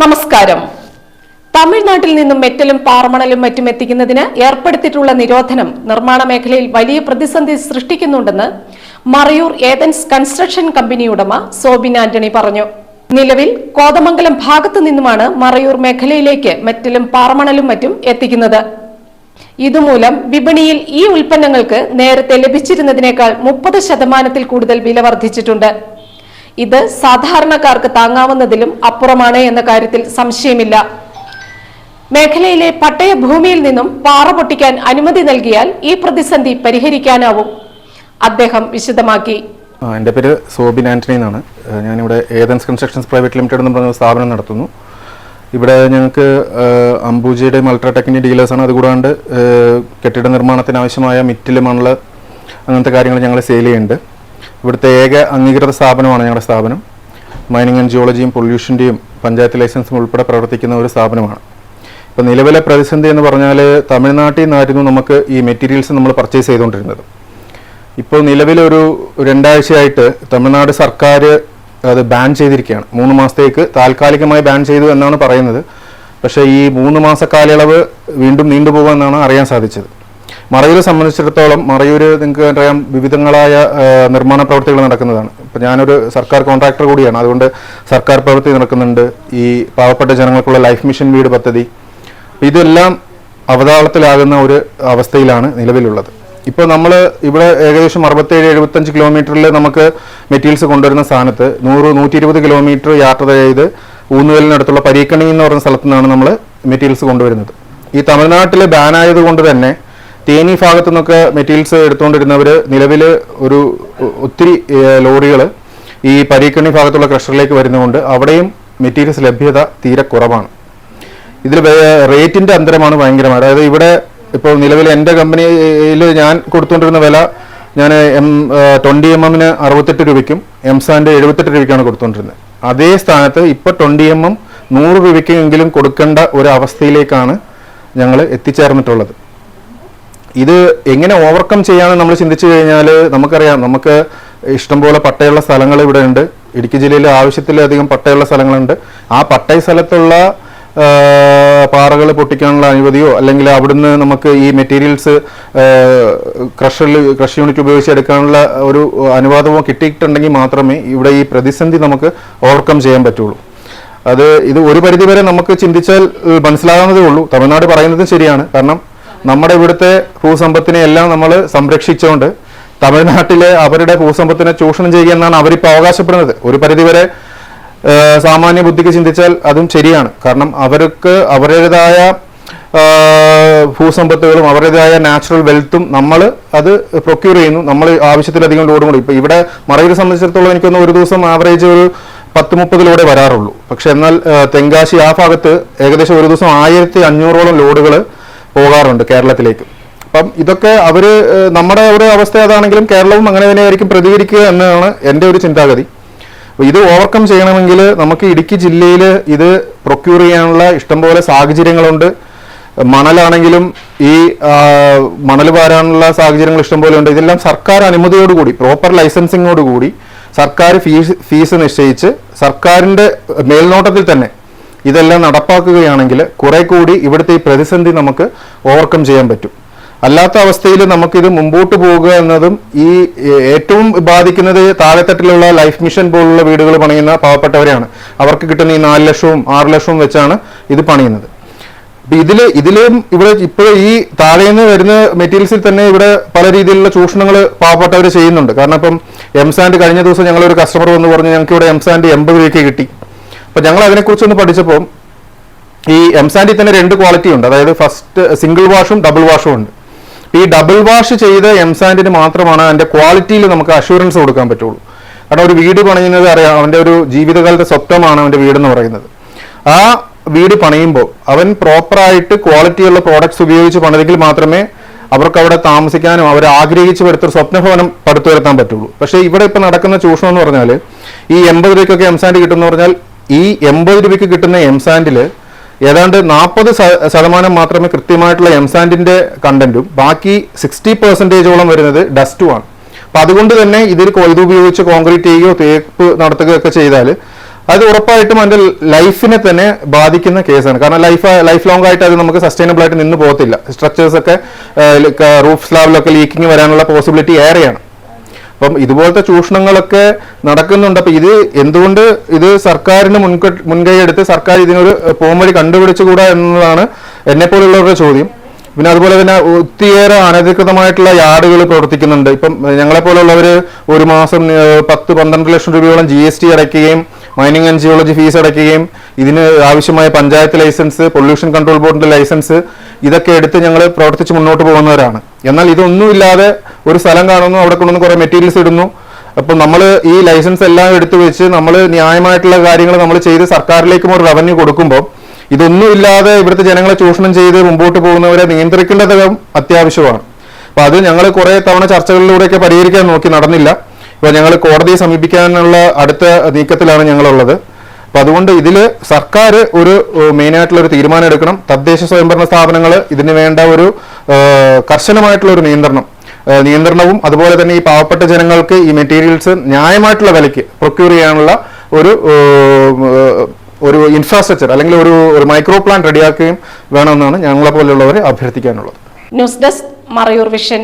നമസ്കാരം. തമിഴ്നാട്ടിൽ നിന്നും മെറ്റലും പാറമണലും മറ്റും എത്തിക്കുന്നതിന് ഏർപ്പെടുത്തിയിട്ടുള്ള നിരോധനം നിർമ്മാണ മേഖലയിൽ വലിയ പ്രതിസന്ധി സൃഷ്ടിക്കുന്നുണ്ടെന്ന് മറയൂർ ഏതൻസ് കൺസ്ട്രക്ഷൻ കമ്പനി ഉടമ സോബിൻ ആന്റണി പറഞ്ഞു. നിലവിൽ കോതമംഗലം ഭാഗത്തു നിന്നുമാണ് മറയൂർ മേഖലയിലേക്ക് മെറ്റലും പാറമണലും മറ്റും എത്തിക്കുന്നത്. ഇതുമൂലം വിപണിയിൽ ഈ ഉൽപ്പന്നങ്ങൾക്ക് നേരത്തെ ലഭിച്ചിരുന്നതിനേക്കാൾ 30% കൂടുതൽ വില വർദ്ധിച്ചിട്ടുണ്ട്. ഇത് സാധാരണക്കാർക്ക് താങ്ങാവുന്നതിലും അപ്പുറമാണ് എന്ന കാര്യത്തിൽ സംശയമില്ല. മേഖലയിലെ പട്ടയ ഭൂമിയിൽ നിന്നും പാറ പൊട്ടിക്കാൻ അനുമതി നൽകിയാൽ ഈ പ്രതിസന്ധി പരിഹരിക്കാനാവും. അദ്ദേഹം വിശദമാക്കി. എൻ്റെ പേര് സോബിൻ ആന്റണി എന്നാണ്. ഞാനിവിടെ ഏതൻസ് കൺസ്ട്രക്ഷൻസ് പ്രൈവറ്റ് ലിമിറ്റഡ് എന്ന് പറഞ്ഞ സ്ഥാപനം നടത്തുന്നു. ഇവിടെ ഞങ്ങൾക്ക് അംബൂജയുടെയും അൾട്രാടെക്കിൻ്റെ ഡീലേഴ്സാണ്. അതുകൂടാണ്ട് കെട്ടിട നിർമ്മാണത്തിന് ആവശ്യമായ മിറ്റിൽ മണൽ അങ്ങനത്തെ കാര്യങ്ങൾ ഞങ്ങൾ സെയിൽ ചെയ്യുന്നുണ്ട്. ഇവിടുത്തെ ഏക അംഗീകൃത സ്ഥാപനമാണ് ഞങ്ങളുടെ സ്ഥാപനം. മൈനിങ് ആൻഡ് ജിയോളജിയും പൊല്യൂഷൻ്റെയും പഞ്ചായത്ത് ലൈസൻസും ഉൾപ്പെടെ പ്രവർത്തിക്കുന്ന ഒരു സ്ഥാപനമാണ്. ഇപ്പോൾ നിലവിലെ പ്രതിസന്ധി എന്ന് പറഞ്ഞാൽ തമിഴ്നാട്ടിൽ നിന്നായിരുന്നു നമുക്ക് ഈ മെറ്റീരിയൽസ് നമ്മൾ പർച്ചേസ് ചെയ്തുകൊണ്ടിരുന്നത്. ഇപ്പോൾ നിലവിലൊരു 2 ആഴ്ചയായിട്ട് തമിഴ്നാട് സർക്കാർ അത് ബാൻ ചെയ്തിരിക്കുകയാണ്. 3 മാസത്തേക്ക് താൽക്കാലികമായി ബാൻ ചെയ്തു എന്നാണ് പറയുന്നത്. പക്ഷേ ഈ 3 മാസ കാലയളവ് വീണ്ടും നീണ്ടുപോകുമെന്നാണ് അറിയാൻ സാധിച്ചത്. മറയൂരെ സംബന്ധിച്ചിടത്തോളം മറയൂർ നിങ്ങൾക്ക് അറിയാം വിവിധങ്ങളായ നിർമ്മാണ പ്രവൃത്തികൾ നടക്കുന്നതാണ്. ഇപ്പോൾ ഞാനൊരു സർക്കാർ കോൺട്രാക്ടർ കൂടിയാണ്. അതുകൊണ്ട് സർക്കാർ പ്രവൃത്തി നടക്കുന്നുണ്ട്. ഈ പാവപ്പെട്ട ജനങ്ങൾക്കുള്ള ലൈഫ് മിഷൻ വീട് പദ്ധതി ഇതെല്ലാം അവതാളത്തിലാകുന്ന ഒരു അവസ്ഥയിലാണ് നിലവിലുള്ളത്. ഇപ്പോൾ നമ്മൾ ഇവിടെ ഏകദേശം 67-75 കിലോമീറ്ററിൽ നമുക്ക് മെറ്റീരിയൽസ് കൊണ്ടുവരുന്ന സ്ഥാനത്ത് 100-120 കിലോമീറ്റർ യാത്ര ചെയ്ത് ഊന്നുകലിനടുത്തുള്ള പരീക്കണി എന്ന് പറയുന്ന സ്ഥലത്തു നിന്നാണ് നമ്മൾ മെറ്റീരിയൽസ് കൊണ്ടുവരുന്നത്. ഈ തമിഴ്നാട്ടിൽ ബാൻ ആയതുകൊണ്ട് തന്നെ തേനി ഭാഗത്തു നിന്നൊക്കെ മെറ്റീരിയൽസ് എടുത്തുകൊണ്ടിരുന്നവർ നിലവിൽ ഒത്തിരി ലോറികൾ ഈ പരീക്കണി ഭാഗത്തുള്ള ക്രഷറിലേക്ക് വരുന്നതുകൊണ്ട് അവിടെയും മെറ്റീരിയൽസ് ലഭ്യത തീരെ കുറവാണ്. ഇതിൽ റേറ്റിൻ്റെ അന്തരമാണ് ഭയങ്കരമായി. അതായത് ഇവിടെ ഇപ്പോൾ നിലവിൽ എൻ്റെ കമ്പനിയിൽ ഞാൻ കൊടുത്തുകൊണ്ടിരുന്ന വില ഞാൻ 20 mm 68 രൂപയ്ക്കും എംസാൻ്റെ 78 രൂപയ്ക്കാണ് കൊടുത്തുകൊണ്ടിരുന്നത്. അതേ സ്ഥാനത്ത് ഇപ്പോൾ 20 mm 100 രൂപയ്ക്കെങ്കിലും കൊടുക്കേണ്ട ഒരു അവസ്ഥയിലേക്കാണ് ഞങ്ങൾ എത്തിച്ചേർന്നിട്ടുള്ളത്. ഇത് എങ്ങനെ ഓവർകം ചെയ്യാമെന്ന് നമ്മൾ ചിന്തിച്ചു കഴിഞ്ഞാൽ നമുക്കറിയാം, നമുക്ക് ഇഷ്ടംപോലെ പട്ടയുള്ള സ്ഥലങ്ങൾ ഇവിടെ ഉണ്ട്. ഇടുക്കി ജില്ലയിൽ ആവശ്യത്തിലധികം പട്ടയുള്ള സ്ഥലങ്ങളുണ്ട്. ആ പട്ടയ സ്ഥലത്തുള്ള പാറകൾ പൊട്ടിക്കാനുള്ള അനുമതിയോ അല്ലെങ്കിൽ അവിടുന്ന് നമുക്ക് ഈ മെറ്റീരിയൽസ് ക്രഷ് യൂണിറ്റ് ഉപയോഗിച്ച് എടുക്കാനുള്ള ഒരു അനുവാദമോ കിട്ടിയിട്ടുണ്ടെങ്കിൽ മാത്രമേ ഇവിടെ ഈ പ്രതിസന്ധി നമുക്ക് ഓവർകം ചെയ്യാൻ പറ്റുള്ളൂ. ഇത് ഒരു പരിധിവരെ നമുക്ക് ചിന്തിച്ചാൽ മനസ്സിലാകാവുന്നതേ ഉള്ളൂ. തമിഴ്നാട് പറയുന്നത് ശരിയാണ്. കാരണം നമ്മുടെ ഇവിടുത്തെ ഭൂസമ്പത്തിനെ എല്ലാം നമ്മൾ സംരക്ഷിച്ചുകൊണ്ട് തമിഴ്നാട്ടിലെ അവരുടെ ഭൂസമ്പത്തിനെ ചൂഷണം ചെയ്യുക എന്നാണ് അവരിപ്പോൾ അവകാശപ്പെടുന്നത്. ഒരു പരിധിവരെ സാമാന്യ ബുദ്ധിക്ക് ചിന്തിച്ചാൽ അതും ശരിയാണ്. കാരണം അവർക്ക് അവരുടേതായ ഭൂസമ്പത്തുകളും അവരുടേതായ നാച്ചുറൽ വെൽത്തും നമ്മൾ അത് പ്രൊക്യൂർ ചെയ്യുന്നു. നമ്മൾ ആവശ്യത്തിലധികം ലോഡും കൂടി ഇപ്പോൾ ഇവിടെ മറയൂരെ സംബന്ധിച്ചിടത്തോളം എനിക്കൊന്ന് ഒരു ദിവസം ആവറേജ് ഒരു 10-30 ലോഡേ വരാറുള്ളൂ. പക്ഷെ എന്നാൽ തെങ്കാശി ആ ഭാഗത്ത് ഏകദേശം ഒരു ദിവസം 1500ഓളം ലോഡുകൾ പോകാറുണ്ട് കേരളത്തിലേക്ക്. അപ്പം ഇതൊക്കെ നമ്മുടെ ഒരു അവസ്ഥ അതാണെങ്കിലും കേരളവും അങ്ങനെ തന്നെയായിരിക്കും പ്രതികരിക്കുക എന്നാണ് എൻ്റെ ഒരു ചിന്താഗതി. ഇത് ഓവർകം ചെയ്യണമെങ്കിൽ നമുക്ക് ഇടുക്കി ജില്ലയിൽ ഇത് പ്രൊക്യൂർ ചെയ്യാനുള്ള ഇഷ്ടംപോലെ സാഹചര്യങ്ങളുണ്ട്. മണലാണെങ്കിലും ഈ മണൽ വാരാനുള്ള സാഹചര്യങ്ങൾ ഇഷ്ടംപോലെ ഉണ്ട്. ഇതെല്ലാം സർക്കാർ അനുമതിയോടുകൂടി പ്രോപ്പർ ലൈസൻസിങ്ങോടുകൂടി സർക്കാർ ഫീസ് നിശ്ചയിച്ച് സർക്കാരിൻ്റെ മേൽനോട്ടത്തിൽ തന്നെ ഇതെല്ലാം നടപ്പാക്കുകയാണെങ്കിൽ കുറെ കൂടി ഇവിടുത്തെ ഈ പ്രതിസന്ധി നമുക്ക് ഓവർകം ചെയ്യാൻ പറ്റും. അല്ലാത്ത അവസ്ഥയിൽ നമുക്കിത് മുമ്പോട്ട് പോകുക എന്നതും ഈ ഏറ്റവും ബാധിക്കുന്നത് താഴെത്തട്ടിലുള്ള ലൈഫ് മിഷൻ പോലുള്ള വീടുകൾ പണിയുന്ന പാവപ്പെട്ടവരെയാണ്. അവർക്ക് കിട്ടുന്ന ഈ 4 ലക്ഷവും 6 ലക്ഷവും വെച്ചാണ് ഇത് പണിയുന്നത്. ഇതിലും ഇവിടെ ഇപ്പോൾ ഈ താഴേന്ന് വരുന്ന മെറ്റീരിയൽസിൽ തന്നെ ഇവിടെ പല രീതിയിലുള്ള ചൂഷണങ്ങൾ പാവപ്പെട്ടവർ ചെയ്യുന്നുണ്ട്. കാരണം ഇപ്പം എംസാൻഡ് കഴിഞ്ഞ ദിവസം ഞങ്ങളൊരു കസ്റ്റമർ വന്ന് പറഞ്ഞു ഞങ്ങൾക്ക് ഇവിടെ എംസാൻഡ് 80 രൂപയ്ക്ക് കിട്ടി. അപ്പോൾ ഞങ്ങൾ അതിനെക്കുറിച്ചൊന്ന് പഠിച്ചപ്പോൾ ഈ എംസാൻഡിൽ തന്നെ 2 ക്വാളിറ്റി ഉണ്ട്. അതായത് ഫസ്റ്റ് സിംഗിൾ വാഷും ഡബിൾ വാഷും ഉണ്ട്. ഈ ഡബിൾ വാഷ് ചെയ്ത എംസാൻഡിന് മാത്രമാണ് അതിൻ്റെ ക്വാളിറ്റിയിൽ നമുക്ക് അഷുറൻസ് കൊടുക്കാൻ പറ്റുള്ളൂ. കാരണം ഒരു വീട് പണിയുന്നത് അറിയാം, അവൻ്റെ ഒരു ജീവിതകാലത്തെ സ്വപ്നമാണ് അവൻ്റെ വീടെന്ന് പറയുന്നത്. ആ വീട് പണിയുമ്പോൾ അവൻ പ്രോപ്പറായിട്ട് ക്വാളിറ്റിയുള്ള പ്രോഡക്ട്സ് ഉപയോഗിച്ച് പണിതെങ്കിൽ മാത്രമേ അവർക്ക് അവിടെ താമസിക്കാനും അവർ ആഗ്രഹിച്ച് വരുത്തൊരു സ്വപ്നഭവനം പടുത്തുവരുത്താൻ പറ്റുള്ളൂ. പക്ഷേ ഇവിടെ ഇപ്പോൾ നടക്കുന്ന ചൂഷണം എന്ന് പറഞ്ഞാൽ ഈ 80 രൂപയ്ക്കൊക്കെ എംസാൻഡ് കിട്ടുമെന്ന് പറഞ്ഞാൽ ഈ 80 രൂപയ്ക്ക് കിട്ടുന്ന എംസാൻഡിൽ ഏതാണ്ട് 40% മാത്രമേ കൃത്യമായിട്ടുള്ള എംസാൻഡിന്റെ കണ്ടന്റും ബാക്കി 60% വരുന്നത് ഡസ്റ്റുമാണ്. അപ്പം അതുകൊണ്ട് തന്നെ ഇത് ഉപയോഗിച്ച് കോൺക്രീറ്റ് ചെയ്യുകയോ തേപ്പ് നടത്തുകയോ ഒക്കെ ചെയ്താൽ അത് ഉറപ്പായിട്ടും അതിന്റെ ലൈഫിനെ തന്നെ ബാധിക്കുന്ന കേസാണ്. കാരണം ലൈഫ് ലോങ് ആയിട്ട് അത് നമുക്ക് സസ്റ്റൈനബിൾ ആയിട്ട് നിന്ന് പോകത്തില്ല. സ്ട്രക്ചേഴ്സ് ഒക്കെ റൂഫ് സ്ലാബിലൊക്കെ ലീക്കിങ് വരാനുള്ള പോസിബിലിറ്റി ഏറെയാണ്. അപ്പം ഇതുപോലത്തെ ചൂഷണങ്ങളൊക്കെ നടക്കുന്നുണ്ട്. അപ്പൊ ഇത് എന്തുകൊണ്ട് ഇത് സർക്കാരിന് മുൻകൈ എടുത്ത് സർക്കാർ ഇതിനൊരു പോംവഴി കണ്ടുപിടിച്ചുകൂടാ എന്നതാണ് എന്നെ പോലുള്ളവരുടെ ചോദ്യം. പിന്നെ അതുപോലെ തന്നെ ഒത്തിരിയേറെ അനധികൃതമായിട്ടുള്ള യാർഡുകൾ പ്രവർത്തിക്കുന്നുണ്ട്. ഇപ്പം ഞങ്ങളെ പോലുള്ളവർ ഒരു മാസം 10-12 ലക്ഷം രൂപയോളം GST അടയ്ക്കുകയും മൈനിങ് ആൻഡ് ജിയോളജി ഫീസ് അടയ്ക്കുകയും ഇതിന് ആവശ്യമായ പഞ്ചായത്ത് ലൈസൻസ്, പൊല്യൂഷൻ കൺട്രോൾ ബോർഡിന്റെ ലൈസൻസ് ഇതൊക്കെ എടുത്ത് ഞങ്ങൾ പ്രവർത്തിച്ച് മുന്നോട്ട് പോകുന്നവരാണ്. എന്നാൽ ഇതൊന്നുമില്ലാതെ ഒരു സ്ഥലം കാണുന്നു, അവിടെ കൊണ്ടുവന്ന് കുറെ മെറ്റീരിയൽസ് ഇടുന്നു. അപ്പം നമ്മൾ ഈ ലൈസൻസ് എല്ലാം എടുത്തു വെച്ച് നമ്മൾ ന്യായമായിട്ടുള്ള കാര്യങ്ങൾ നമ്മൾ ചെയ്ത് സർക്കാരിലേക്കും ഒരു റവന്യൂ കൊടുക്കുമ്പോൾ ഇതൊന്നുമില്ലാതെ ഇവിടുത്തെ ജനങ്ങളെ ചൂഷണം ചെയ്ത് മുമ്പോട്ട് പോകുന്നവരെ നിയന്ത്രിക്കേണ്ടത് അത്യാവശ്യമാണ്. അപ്പൊ അത് ഞങ്ങൾ കുറെ തവണ ചർച്ചകളിലൂടെയൊക്കെ പരിഹരിക്കാൻ നോക്കി, നടന്നില്ല. ഇപ്പൊ ഞങ്ങൾ കോടതിയെ സമീപിക്കാനുള്ള അടുത്ത നീക്കത്തിലാണ് ഞങ്ങളുള്ളത്. അപ്പൊ അതുകൊണ്ട് ഇതിൽ സർക്കാർ ഒരു മെയിനായിട്ടുള്ള ഒരു തീരുമാനം എടുക്കണം. തദ്ദേശ സ്വയംഭരണ സ്ഥാപനങ്ങൾ ഇതിന് വേണ്ട ഒരു കർശനമായിട്ടുള്ള ഒരു നിയന്ത്രണവും അതുപോലെ തന്നെ ഈ പാവപ്പെട്ട ജനങ്ങൾക്ക് ഈ മെറ്റീരിയൽസ് ന്യായമായിട്ടുള്ള വിലയ്ക്ക് പ്രൊക്യൂർ ചെയ്യാനുള്ള ഒരു ഇൻഫ്രാസ്ട്രക്ചർ അല്ലെങ്കിൽ ഒരു മൈക്രോ പ്ലാൻ റെഡിയാക്കുകയും വേണമെന്നാണ് ഞങ്ങളെ പോലുള്ളവരെ അഭ്യർത്ഥിക്കാനുള്ളത്. News desk Marayur vision.